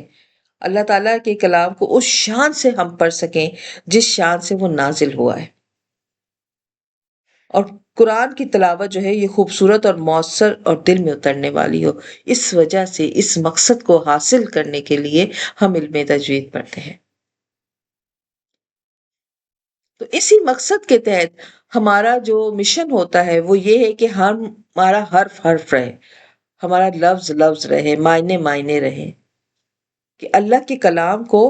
اللہ تعالیٰ کے کلام کو اس شان سے ہم پڑھ سکیں جس شان سے وہ نازل ہوا ہے، اور قرآن کی تلاوت جو ہے یہ خوبصورت اور مؤثر اور دل میں اترنے والی ہو۔ اس وجہ سے اس مقصد کو حاصل کرنے کے لیے ہم علم تجوید پڑھتے ہیں۔ تو اسی مقصد کے تحت ہمارا جو مشن ہوتا ہے وہ یہ ہے کہ ہمارا حرف حرف رہے، ہمارا لفظ لفظ رہے، معنی معنی رہے، کہ اللہ کے کلام کو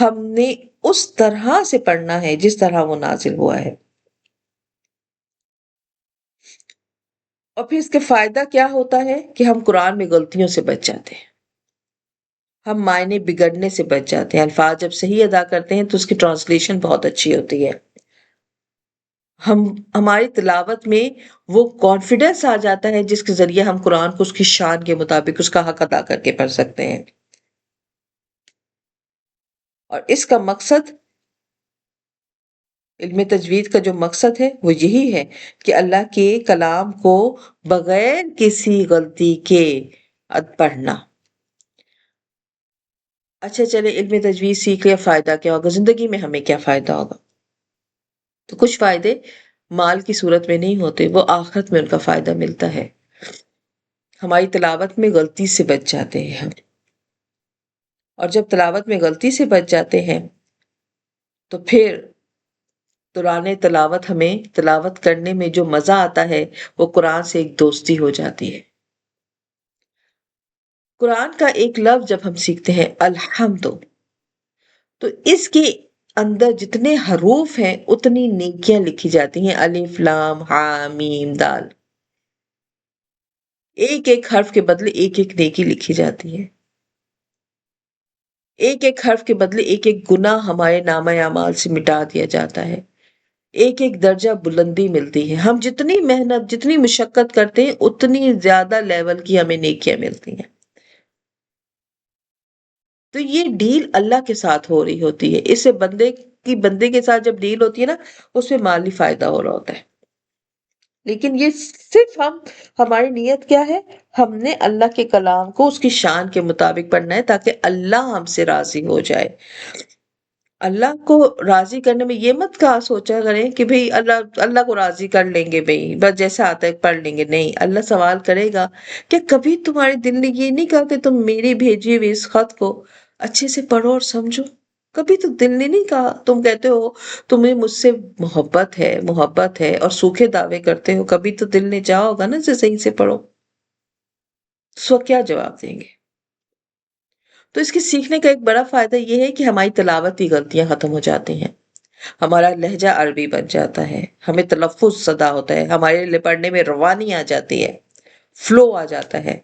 ہم نے اس طرح سے پڑھنا ہے جس طرح وہ نازل ہوا ہے۔ اور پھر اس کے فائدہ کیا ہوتا ہے کہ ہم قرآن میں غلطیوں سے بچ جاتے ہیں، ہم معنی بگڑنے سے بچ جاتے ہیں، الفاظ جب صحیح ادا کرتے ہیں تو اس کی ٹرانسلیشن بہت اچھی ہوتی ہے، ہماری تلاوت میں وہ کانفیڈنس آ جاتا ہے جس کے ذریعے ہم قرآن کو اس کی شان کے مطابق اس کا حق ادا کر کے پڑھ سکتے ہیں۔ اور اس کا مقصد، علم تجوید کا جو مقصد ہے وہ یہی ہے کہ اللہ کے کلام کو بغیر کسی غلطی کے پڑھنا۔ اچھا چلے، علم تجوید سیکھ لیا، فائدہ کیا ہوگا؟ زندگی میں ہمیں کیا فائدہ ہوگا؟ تو کچھ فائدے مال کی صورت میں نہیں ہوتے، وہ آخرت میں ان کا فائدہ ملتا ہے۔ ہماری تلاوت میں غلطی سے بچ جاتے ہیں ہم، اور جب تلاوت میں غلطی سے بچ جاتے ہیں تو پھر دوران تلاوت ہمیں تلاوت کرنے میں جو مزہ آتا ہے وہ قرآن سے ایک دوستی ہو جاتی ہے۔ قرآن کا ایک لفظ جب ہم سیکھتے ہیں الحمد، تو اس کے اندر جتنے حروف ہیں اتنی نیکیاں لکھی جاتی ہیں، الف لام ہا میم دال، ایک ایک حرف کے بدلے ایک ایک نیکی لکھی جاتی ہے، ایک ایک حرف کے بدلے ایک ایک گناہ ہمارے نامہ اعمال سے مٹا دیا جاتا ہے، ایک ایک درجہ بلندی ملتی ہے۔ ہم جتنی محنت جتنی مشقت کرتے ہیں اتنی زیادہ لیول کی ہمیں نیکیاں ملتی ہیں۔ تو یہ ڈیل اللہ کے ساتھ ہو رہی ہوتی ہے، اس سے بندے کے ساتھ جب ڈیل ہوتی ہے نا، اس میں مالی فائدہ ہو رہا ہوتا ہے، لیکن یہ صرف ہماری نیت کیا ہے؟ ہم نے اللہ کے کلام کو اس کی شان کے مطابق پڑھنا ہے تاکہ اللہ ہم سے راضی ہو جائے۔ اللہ کو راضی کرنے میں یہ مت کہا سوچا کریں کہ بھئی اللہ کو راضی کر لیں گے، بھئی بس جیسا آتا ہے پڑھ لیں گے، نہیں، اللہ سوال کرے گا کہ کبھی تمہارے دل نے یہ نہیں کہا کہ تم میری بھیجی ہوئی اس خط کو اچھے سے پڑھو اور سمجھو؟ کبھی تو دل نے نہیں کہا؟ تم کہتے ہو تمہیں مجھ سے محبت ہے اور سوکھے دعوے کرتے ہو، کبھی تو دل نے چاہا ہوگا نا اسے صحیح سے پڑھو؟ اس وقت کیا جواب دیں گے؟ تو اس کے سیکھنے کا ایک بڑا فائدہ یہ ہے کہ ہماری تلاوتی غلطیاں ختم ہو جاتی ہیں، ہمارا لہجہ عربی بن جاتا ہے، ہمیں تلفظ صدا ہوتا ہے، ہمارے لیے پڑھنے میں روانی آ جاتی ہے، فلو آ جاتا ہے،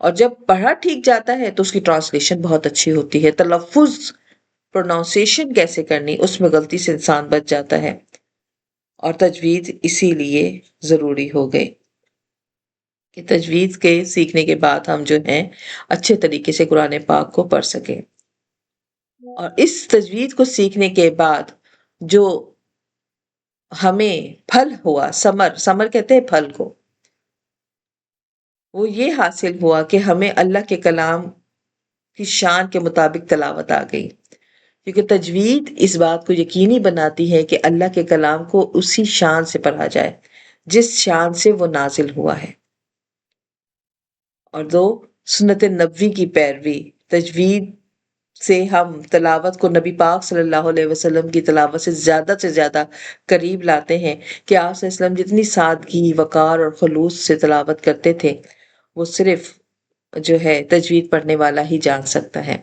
اور جب پڑھا ٹھیک جاتا ہے تو اس کی ٹرانسلیشن بہت اچھی ہوتی ہے، تلفظ پروناؤنسیشن کیسے کرنی اس میں غلطی سے انسان بچ جاتا ہے، اور تجوید اسی لیے ضروری ہو گئی کہ تجوید کے سیکھنے کے بعد ہم جو ہیں اچھے طریقے سے قرآن پاک کو پڑھ سکیں۔ اور اس تجوید کو سیکھنے کے بعد جو ہمیں پھل ہوا، ثمر کہتے ہیں پھل کو، وہ یہ حاصل ہوا کہ ہمیں اللہ کے کلام کی شان کے مطابق تلاوت آ گئی، کیونکہ تجوید اس بات کو یقینی بناتی ہے کہ اللہ کے کلام کو اسی شان سے پڑھا جائے جس شان سے وہ نازل ہوا ہے۔ اور دو، سنت نبوی کی پیروی، تجوید سے ہم تلاوت کو نبی پاک صلی اللہ علیہ وسلم کی تلاوت سے زیادہ قریب لاتے ہیں کہ آپ صلی اللہ علیہ وسلم جتنی سادگی، وقار اور خلوص سے تلاوت کرتے تھے وہ صرف جو ہے تجوید پڑھنے والا ہی جان سکتا ہے۔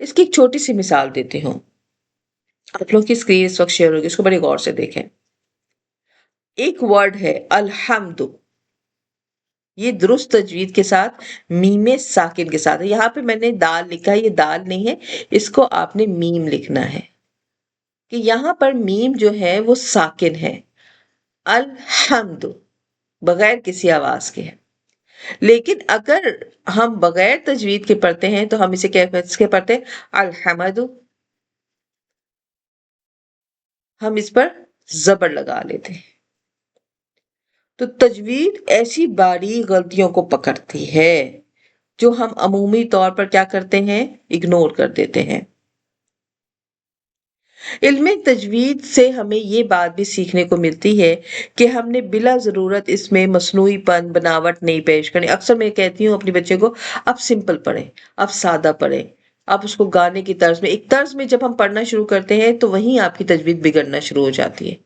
اس کی ایک چھوٹی سی مثال دیتی ہوں، آپ لوگ کی اسکرین اس وقت شیئر ہوگی، اس کو بڑی غور سے دیکھیں۔ ایک ورڈ ہے الحمد، یہ درست تجوید کے ساتھ میم ساکن کے ساتھ ہے. یہاں پہ میں نے دال لکھا ہے، یہ دال نہیں ہے، اس کو آپ نے میم لکھنا ہے کہ یہاں پر میم جو ہے وہ ساکن ہے. الحمد بغیر کسی آواز کے ہے. لیکن اگر ہم بغیر تجوید کے پڑھتے ہیں تو ہم اسے کیسے پڑھتے ہیں؟ الحمد. ہم اس پر زبر لگا لیتے ہیں. تو تجوید ایسی باریک غلطیوں کو پکڑتی ہے جو ہم عمومی طور پر کیا کرتے ہیں؟ اگنور کر دیتے ہیں. علم تجوید سے ہمیں یہ بات بھی سیکھنے کو ملتی ہے کہ ہم نے بلا ضرورت اس میں مصنوعی پن بناوٹ نہیں پیش کرنی. اکثر میں کہتی ہوں اپنے بچے کو آپ سمپل پڑھیں، آپ سادہ پڑھیں، آپ اس کو گانے کی طرز میں، ایک طرز میں جب ہم پڑھنا شروع کرتے ہیں تو وہیں آپ کی تجوید بگڑنا شروع ہو جاتی ہے.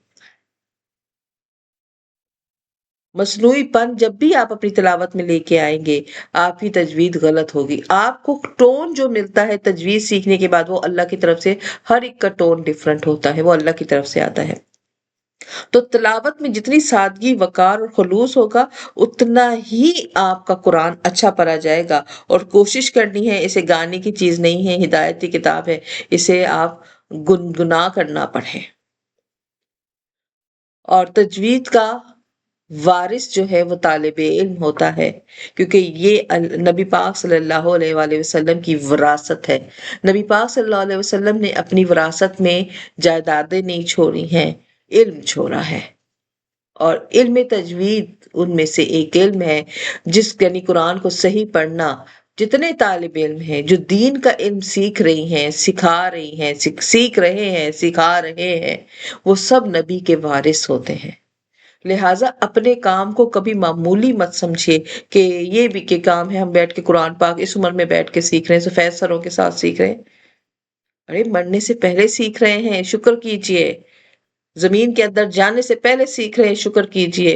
مصنوعی پن جب بھی آپ اپنی تلاوت میں لے کے آئیں گے آپ کی تجوید غلط ہوگی. آپ کو ٹون جو ملتا ہے تجوید سیکھنے کے بعد وہ اللہ کی طرف سے، ہر ایک کا ٹون ڈیفرنٹ ہوتا ہے، وہ اللہ کی طرف سے آتا ہے. تو تلاوت میں جتنی سادگی، وقار اور خلوص ہوگا اتنا ہی آپ کا قرآن اچھا پڑھا جائے گا. اور کوشش کرنی ہے، اسے گانے کی چیز نہیں ہے، ہدایتی کتاب ہے، اسے آپ گنگنا کرنا پڑھیں. اور تجوید کا وارث جو ہے وہ طالب علم ہوتا ہے، کیونکہ یہ نبی پاک صلی اللہ علیہ وآلہ وسلم کی وراثت ہے. نبی پاک صلی اللہ علیہ وسلم نے اپنی وراثت میں جائیدادیں نہیں چھوڑی ہیں، علم چھوڑا ہے. اور علم تجوید ان میں سے ایک علم ہے جس یعنی قرآن کو صحیح پڑھنا. جتنے طالب علم ہیں جو دین کا علم سیکھ رہی ہیں، سکھا رہی ہیں، سیکھ رہے ہیں، سکھا رہے ہیں، وہ سب نبی کے وارث ہوتے ہیں. لہٰذا اپنے کام کو کبھی معمولی مت سمجھیے کہ یہ بھی کہ کام ہے ہم بیٹھ کے قرآن پاک اس عمر میں بیٹھ کے سیکھ رہے ہیں، سفید سروں کے ساتھ سیکھ رہے ہیں. ارے مرنے سے پہلے سیکھ رہے ہیں، شکر کیجئے. زمین کے اندر جانے سے پہلے سیکھ رہے ہیں، شکر کیجئے.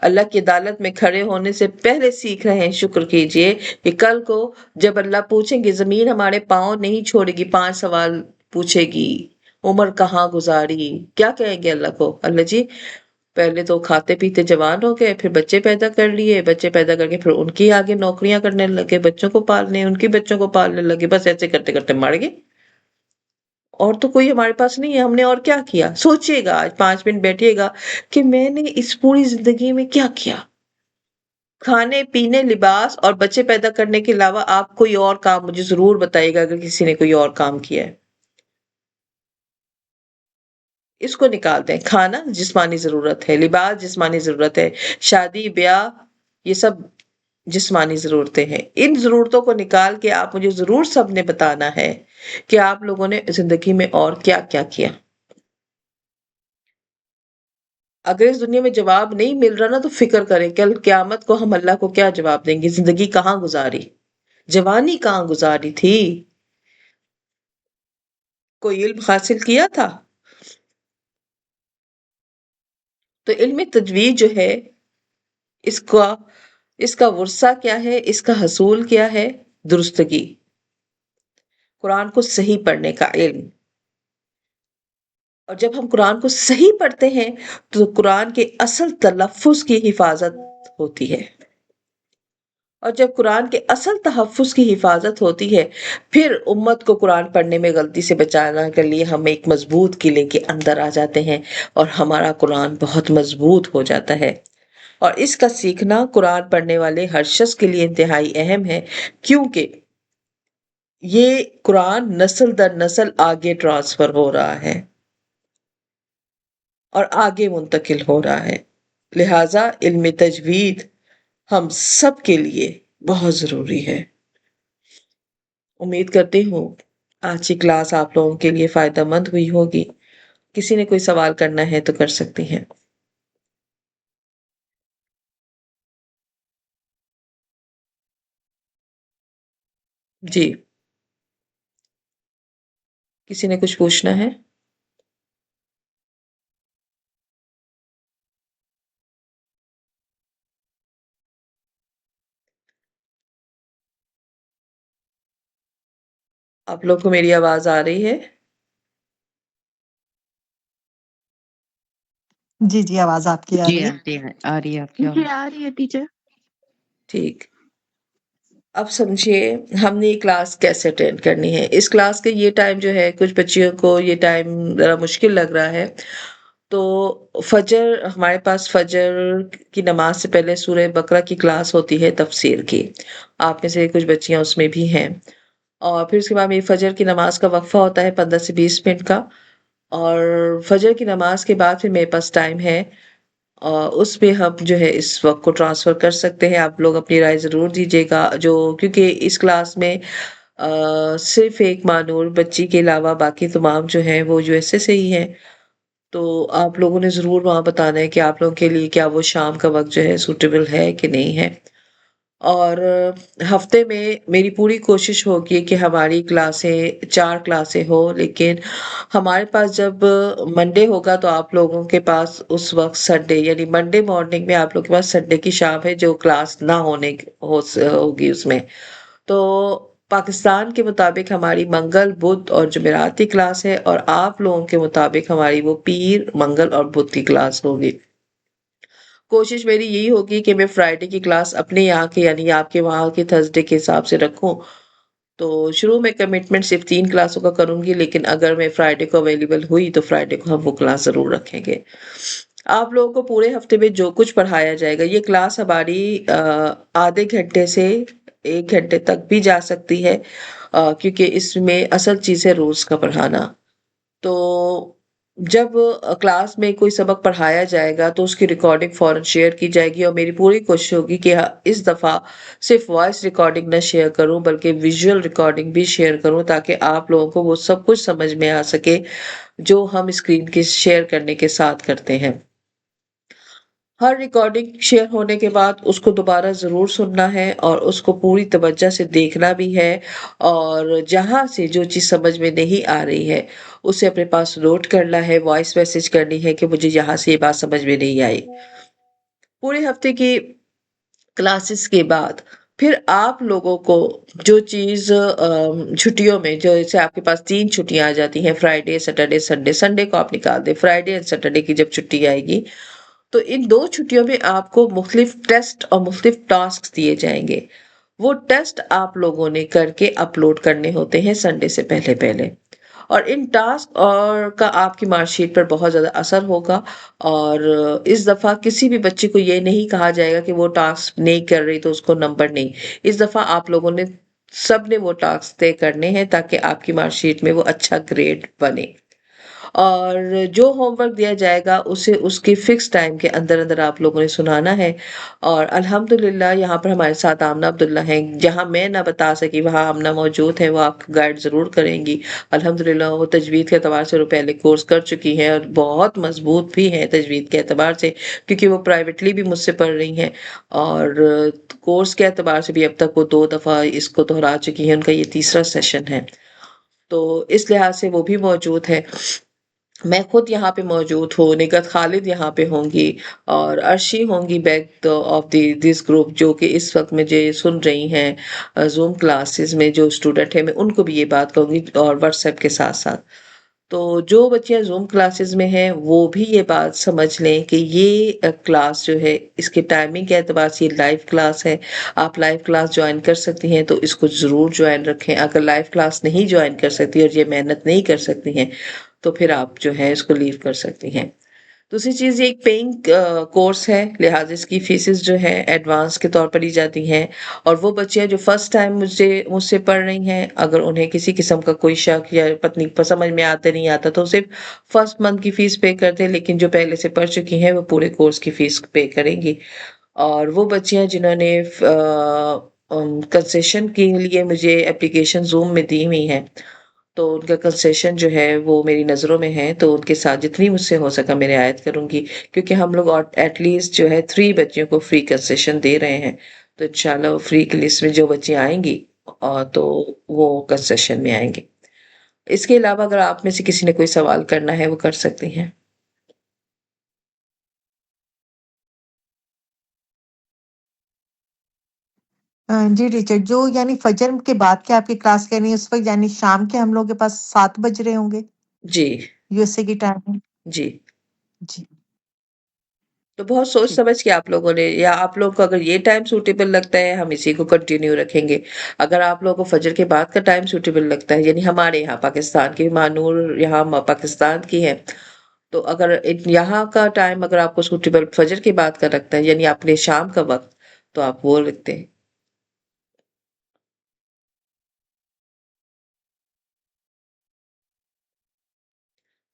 اللہ کی عدالت میں کھڑے ہونے سے پہلے سیکھ رہے ہیں، شکر کیجئے کہ کل کو جب اللہ پوچھیں گے، زمین ہمارے پاؤں نہیں چھوڑے گی، 5 سوال پوچھے گی. عمر کہاں گزاری؟ کیا کہیں گے اللہ کو؟ اللہ جی پہلے تو کھاتے پیتے جوان ہو گئے، پھر بچے پیدا کر لیے، بچے پیدا کر کے پھر ان کی آگے نوکریاں کرنے لگے، بچوں کو پالنے، ان کی بچوں کو پالنے لگے، بس ایسے کرتے کرتے مر گئے. اور تو کوئی ہمارے پاس نہیں ہے، ہم نے اور کیا کیا؟ سوچئے گا، آج 5 منٹ بیٹھیے گا کہ میں نے اس پوری زندگی میں کیا کیا. کھانے پینے، لباس اور بچے پیدا کرنے کے علاوہ آپ کوئی اور کام مجھے ضرور بتائیے گا اگر کسی نے کوئی اور کام کیا ہے. اس کو نکالتے ہیں. کھانا جسمانی ضرورت ہے، لباس جسمانی ضرورت ہے، شادی بیاہ یہ سب جسمانی ضرورتیں ہیں. ان ضرورتوں کو نکال کے آپ مجھے ضرور سب نے بتانا ہے کہ آپ لوگوں نے زندگی میں اور کیا کیا کیا. اگر اس دنیا میں جواب نہیں مل رہا نا تو فکر کریں کل قیامت کو ہم اللہ کو کیا جواب دیں گے. زندگی کہاں گزاری، جوانی کہاں گزاری تھی. کوئی علم حاصل کیا تھا؟ تو علم تجوید جو ہے اس کا ورثہ کیا ہے، اس کا حصول کیا ہے؟ درستگی، قرآن کو صحیح پڑھنے کا علم. اور جب ہم قرآن کو صحیح پڑھتے ہیں تو قرآن کے اصل تلفظ کی حفاظت ہوتی ہے. اور جب قرآن کے اصل تحفظ کی حفاظت ہوتی ہے پھر امت کو قرآن پڑھنے میں غلطی سے بچانا کے لیے ہم ایک مضبوط قلعے کے اندر آ جاتے ہیں اور ہمارا قرآن بہت مضبوط ہو جاتا ہے. اور اس کا سیکھنا قرآن پڑھنے والے ہر شخص کے لیے انتہائی اہم ہے، کیونکہ یہ قرآن نسل در نسل آگے ٹرانسفر ہو رہا ہے اور آگے منتقل ہو رہا ہے. لہٰذا علم تجوید ہم سب کے لیے بہت ضروری ہے. امید کرتی ہوں آج کی کلاس آپ لوگوں کے لیے فائدہ مند ہوئی ہوگی. کسی نے کوئی سوال کرنا ہے تو کر سکتی ہیں. جی کسی نے کچھ پوچھنا ہے؟ آپ لوگ کو میری آواز آ رہی ہے؟ جی جی آواز آپ کی آ جی رہی ہے. آنٹی آ رہی ہے آپ کی جی آواز. آ رہی ہے ٹیچر. ٹھیک۔ اب سمجھیے ہم نے یہ کلاس کیسے اٹینڈ کرنی ہے؟ اس کلاس کا یہ ٹائم جو ہے کچھ بچیوں کو یہ ٹائم ذرا مشکل لگ رہا ہے، تو فجر ہمارے پاس فجر کی نماز سے پہلے سورہ بقرہ کی کلاس ہوتی ہے تفسیر کی، آپ میں سے کچھ بچیاں اس میں بھی ہیں، اور پھر اس کے بعد میری فجر کی نماز کا وقفہ ہوتا ہے 15 سے 20 منٹ کا، اور فجر کی نماز کے بعد پھر میرے پاس ٹائم ہے، اس پہ ہم جو ہے اس وقت کو ٹرانسفر کر سکتے ہیں۔ آپ لوگ اپنی رائے ضرور دیجیے گا، کیونکہ اس کلاس میں صرف ایک مانور بچی کے علاوہ باقی تمام جو ہیں وہ USA سے ہی ہیں، تو آپ لوگوں نے ضرور وہاں بتانا ہے کہ آپ لوگوں کے لیے کیا وہ شام کا وقت جو ہے سوٹیبل ہے کہ نہیں ہے۔ اور ہفتے میں میری پوری کوشش ہوگی کہ ہماری کلاسیں 4 کلاسیں ہو، لیکن ہمارے پاس جب منڈے ہوگا تو آپ لوگوں کے پاس اس وقت سنڈے یعنی منڈے مارننگ میں آپ لوگوں کے پاس سنڈے کی شام ہے جو کلاس نہ ہوگی اس میں، تو پاکستان کے مطابق ہماری منگل بدھ اور جمعرات کی کلاس ہے، اور آپ لوگوں کے مطابق ہماری وہ پیر منگل اور بدھ کی کلاس ہوگی۔ کوشش میری یہی ہوگی کہ میں فرائیڈے کی کلاس اپنے یہاں کے یعنی آپ کے وہاں کے تھرسڈے کے حساب سے رکھوں، تو شروع میں کمٹمنٹ صرف 3 کلاسوں کا کروں گی، لیکن اگر میں فرائیڈے کو اویلیبل ہوئی تو فرائیڈے کو ہم وہ کلاس ضرور رکھیں گے۔ آپ لوگوں کو پورے ہفتے میں جو کچھ پڑھایا جائے گا، یہ کلاس ہماری آدھے گھنٹے سے 1 گھنٹے تک بھی جا سکتی ہے، کیونکہ اس میں اصل چیز ہے روز کا پڑھانا۔ تو جب کلاس میں کوئی سبق پڑھایا جائے گا تو اس کی ریکارڈنگ فوراً شیئر کی جائے گی، اور میری پوری کوشش ہوگی کہ اس دفعہ صرف وائس ریکارڈنگ نہ شیئر کروں بلکہ ویژول ریکارڈنگ بھی شیئر کروں، تاکہ آپ لوگوں کو وہ سب کچھ سمجھ میں آ سکے جو ہم اسکرین کے شیئر کرنے کے ساتھ کرتے ہیں۔ ہر ریکارڈنگ شیئر ہونے کے بعد اس کو دوبارہ ضرور سننا ہے اور اس کو پوری توجہ سے دیکھنا بھی ہے، اور جہاں سے جو چیز سمجھ میں نہیں آ رہی ہے اسے اپنے پاس نوٹ کرنا ہے، وائس میسج کرنی ہے کہ مجھے یہاں سے یہ بات سمجھ میں نہیں آئی۔ پورے ہفتے کی کلاسز کے بعد پھر آپ لوگوں کو جو چیز چھٹیوں میں جو جیسے آپ کے پاس 3 چھٹیاں آ جاتی ہیں، فرائیڈے سیٹرڈے سنڈے، سنڈے کو آپ نکال دیں، فرائیڈے اور سیٹرڈے کی جب چھٹی آئے گی تو ان 2 چھٹیوں میں آپ کو مختلف ٹیسٹ اور مختلف ٹاسک دیے جائیں گے۔ وہ ٹیسٹ آپ لوگوں نے کر کے اپلوڈ کرنے ہوتے ہیں سنڈے سے پہلے پہلے، اور ان ٹاسک اور کا آپ کی مارک شیٹ پر بہت زیادہ اثر ہوگا، اور اس دفعہ کسی بھی بچے کو یہ نہیں کہا جائے گا کہ وہ ٹاسک نہیں کر رہی تو اس کو نمبر نہیں۔ اس دفعہ آپ لوگوں نے سب نے وہ ٹاسک طے کرنے ہیں تاکہ آپ کی مارک شیٹ میں وہ اچھا گریڈ بنے، اور جو ہوم ورک دیا جائے گا اسے اس کے فکس ٹائم کے اندر اندر آپ لوگوں نے سنانا ہے۔ اور الحمدللہ یہاں پر ہمارے ساتھ آمنہ عبداللہ ہیں، جہاں میں نہ بتا سکی وہاں آمنہ موجود ہے، وہ آپ کو گائیڈ ضرور کریں گی۔ الحمدللہ وہ تجوید کے اعتبار سے وہ پہلے کورس کر چکی ہیں اور بہت مضبوط بھی ہیں تجوید کے اعتبار سے، کیونکہ وہ پرائیویٹلی بھی مجھ سے پڑھ رہی ہیں، اور کورس کے اعتبار سے بھی اب تک وہ 2 دفعہ اس کو دہرا چکی ہیں، ان کا یہ تیسرا سیشن ہے، تو اس لحاظ سے وہ بھی موجود ہے۔ میں خود یہاں پہ موجود ہوں، نگہت خالد یہاں پہ ہوں گی، اور عرشی ہوں گی بیک آف دس گروپ، جو کہ اس وقت مجھے سن رہی ہیں زوم کلاسز میں جو اسٹوڈنٹ ہیں، میں ان کو بھی یہ بات کہوں گی، اور واٹس ایپ کے ساتھ ساتھ تو جو بچیاں زوم کلاسز میں ہیں وہ بھی یہ بات سمجھ لیں کہ یہ کلاس جو ہے اس کے ٹائمنگ کے اعتبار سے یہ لائیو کلاس ہے، آپ لائیو کلاس جوائن کر سکتی ہیں تو اس کو ضرور جوائن رکھیں۔ اگر لائیو کلاس نہیں جوائن کر سکتی اور یہ محنت نہیں کر سکتی ہیں تو پھر آپ جو ہے اس کو لیو کر سکتی ہیں۔ دوسری چیز، یہ ایک پیئنگ کورس ہے، لہٰذا اس کی فیسز جو ہے ایڈوانس کے طور پر لی جاتی ہیں، اور وہ بچیاں جو فرسٹ ٹائم مجھ سے پڑھ رہی ہیں، اگر انہیں کسی قسم کا کوئی شک یا پتنی سمجھ میں آتا نہیں آتا تو صرف فرسٹ منتھ کی فیس پے کر دیں، لیکن جو پہلے سے پڑھ چکی ہیں وہ پورے کورس کی فیس پے کریں گی۔ اور وہ بچیاں جنہوں نے کنسیشن کے لیے مجھے اپلیکیشن زوم میں دی ہوئی ہیں تو ان کا کنسیشن جو ہے وہ میری نظروں میں ہے، تو ان کے ساتھ جتنی مجھ سے ہو سکا میں رعایت کروں گی، کیونکہ ہم لوگ ایٹ لیسٹ جو ہے 3 بچیوں کو فری کنسیشن دے رہے ہیں، تو انشاءاللہ وہ فری کی لسٹ میں جو بچیاں آئیں گی تو وہ کنسیشن میں آئیں گے۔ اس کے علاوہ اگر آپ میں سے کسی نے کوئی سوال کرنا ہے وہ کر سکتی ہیں۔ جی ٹیچر، جو یعنی فجر کے بعد کے آپ کی کلاس کہہ رہی ہیں اس وقت یعنی شام کے ہم لوگوں کے پاس 7 بج رہے ہوں گے جی USA کی ٹائم میں؟ جی جی تو بہت سوچ ٹھیک سمجھ کے آپ لوگوں نے، یا آپ لوگوں کو اگر یہ ٹائم سوٹیبل لگتا ہے ہم اسی کو کنٹینیو رکھیں گے. اگر آپ لوگوں کو فجر کے بعد کا ٹائم سوٹیبل لگتا ہے، یعنی ہمارے یہاں پاکستان کی مانور یہاں پاکستان کی ہے، تو اگر یہاں کا ٹائم اگر آپ کو سوٹیبل فجر کے بعد کا لگتا ہے، یعنی اپنے شام کا وقت، تو آپ وہ رکھتے ہیں.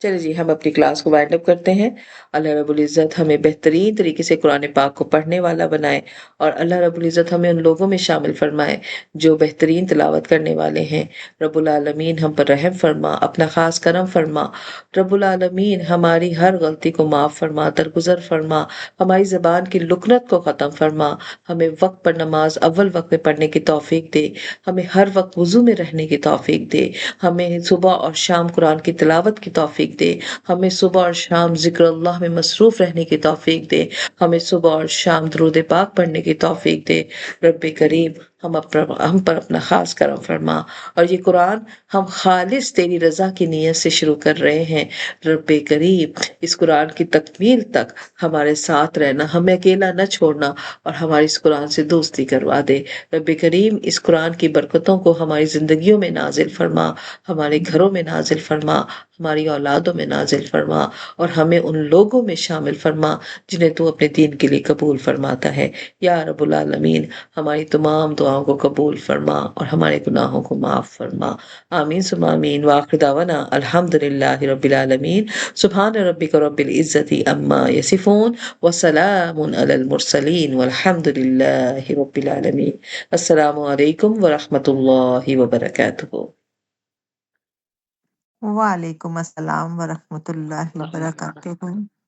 چلے جی، ہم اپنی کلاس کو وائنڈ اپ کرتے ہیں. اللہ رب العزت ہمیں بہترین طریقے سے قرآن پاک کو پڑھنے والا بنائے، اور اللہ رب العزت ہمیں ان لوگوں میں شامل فرمائے جو بہترین تلاوت کرنے والے ہیں. رب العالمین ہم پر رحم فرما، اپنا خاص کرم فرما. رب العالمین ہماری ہر غلطی کو معاف فرما، درگزر فرما. ہماری زبان کی لکنت کو ختم فرما. ہمیں وقت پر نماز اول وقت میں پڑھنے کی توفیق دے. ہمیں ہر وقت وضو میں رہنے کی توفیق دے. ہمیں صبح اور شام قرآن کی تلاوت کی توفیق دے. ہمیں صبح اور شام ذکر اللہ میں مصروف رہنے کی توفیق دے. ہمیں صبح اور شام درود پاک پڑھنے کی توفیق دے. رب کریم ہم پر اپنا خاص کرم فرما. اور یہ قرآن ہم خالص تیری رضا کی نیت سے شروع کر رہے ہیں. رب کریم اس قرآن کی تکمیل تک ہمارے ساتھ رہنا، ہمیں اکیلا نہ چھوڑنا، اور ہماری اس قرآن سے دوستی کروا دے. رب کریم اس قرآن کی برکتوں کو ہماری زندگیوں میں نازل فرما، ہمارے گھروں میں نازل فرما، ہماری اولادوں میں نازل فرما، اور ہمیں ان لوگوں میں شامل فرما جنہیں تو اپنے دین کے لیے قبول فرماتا ہے. یا رب العالمین ہماری تمام دعاؤں کو قبول فرما اور ہمارے گناہوں کو معاف فرما. آمین ثم آمین. وآخر دعوانا الحمد للہ رب العالمین. سبحان ربک رب العزت عما یصفون وسلام علی المرسلین والحمد للہ رب العالمین. السلام علیکم ورحمۃ اللہ وبرکاتہ. وعلیکم السلام ورحمۃ اللہ اللہ حافظ. وبرکاتہ.